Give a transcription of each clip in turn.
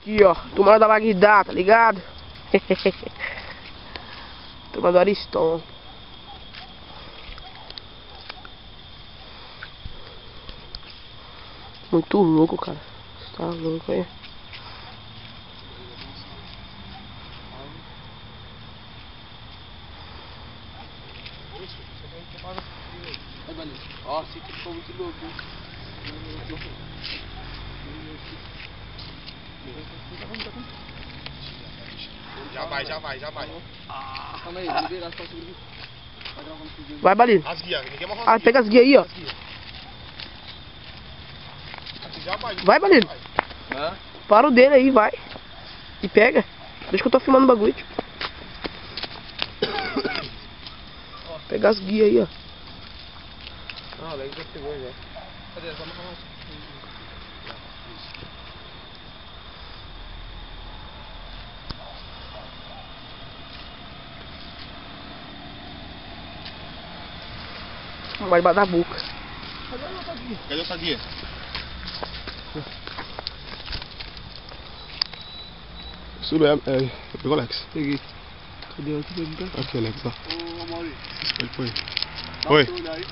Aqui, ó. Turma da Bagdá, tá ligado? Turma do Ariston. Muito louco, cara. Você tá louco aí. Ó, esse aqui ficou muito louco. Já vai. Calma aí, liberar só o segundo. Vai, Balino. As guias, ninguém mais Ah, pega as guias aí, ó. Aqui já vai. Vai, Balino. Hã? Para o dele aí, vai. E pega. Deixa que eu tô filmando o bagulho, tio. Pega as guias aí, ó. Ah, o Lex já pegou já. Cadê? Vamos lá. Vai debaixo da boca. Cadê essa guia? Suru pegou, Alex? Peguei. Cadê o outro? Aqui, Alex, ó. Ô, Maurício. Põe. Dá Oi. um olho aí.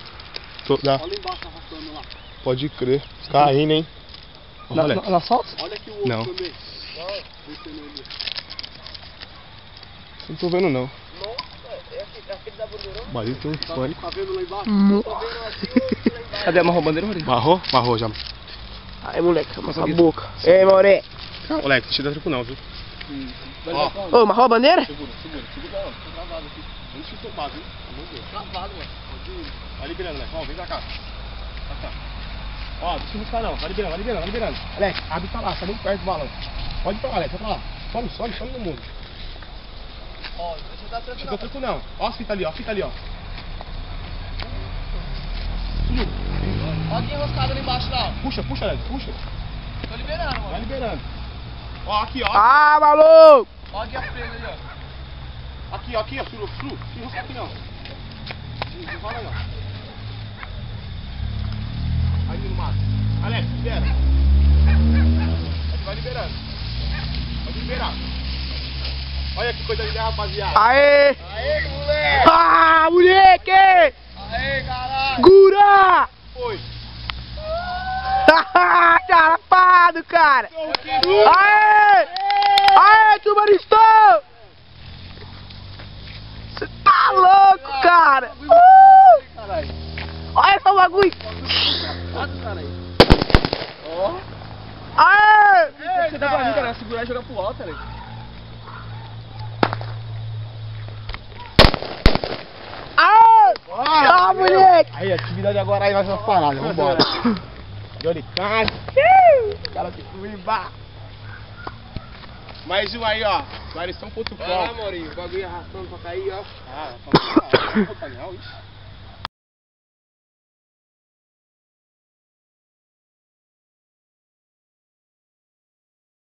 Dá. Olha embaixo arrastando lá. Pode crer. Caindo, hein? Ó, Alex. Na salsa? Olha aqui o outro Não. também. Descendo ali. Não tô vendo, não. Nossa, é aquele da bandeirão? O barulho tem um fone. Tá vendo lá embaixo? Nossa. Tô vendo aqui lá embaixo. Cadê? Amarrou a bandeira, Maurício? Marrou já. Aí, moleque, amarra a boca. Ei, Mauré. Calma, Alex, não te dá tempo não, viu? Vai Ó. lá, calma. Ô, amarrou a bandeira? Segura, ó. Tô travado aqui. Vamos se tomar, viu? Travado, mano. Pode ir. Vai liberando, Alex. Ó, vem pra cá. Pra cá. Ó, deixa eu buscar não. Vai liberando. Alex, abre pra lá, tá muito perto do balão. Pode ir pra lá, Alex, vai pra lá. Some no mundo. Ó, deixa eu dar Não tranco te dou tempo não. Ó a fita ali, ó. Sumiu. Olha aqui enroscado ali embaixo lá, ó. Puxa, Alex, puxa. Tô liberando, Vai mano. liberando. Ó, aqui, ó. Ah, maluco! Olha aqui as presas ali, ó. Aqui, ó. Suru. Não enrosca aqui não. Não fala não. Ali no mato. Alex, libera. Vai liberando. Pode liberar. Olha que coisa linda, rapaziada. Aê! Aê, moleque! Ah, moleque! Aê, caralho! Gura! Foi. Charapado, cara! Aê! Aê, Tubaristão! Você tá louco, cara! Caralho! Olha esse bagulho! Caralho! Ó! Aê! Você dá pra mim, cara, segurar e jogar pro alto, cara. Aê! Ah, moleque! Aí, atividade agora aí, nós vamos parar, vambora. Doricante. Cara, que fluiba. Mais um aí, ó. Clarição.com. Vai lá, Maurinho, o bagulho arrastando pra cair, ó. Ah, tá bom. Ixi.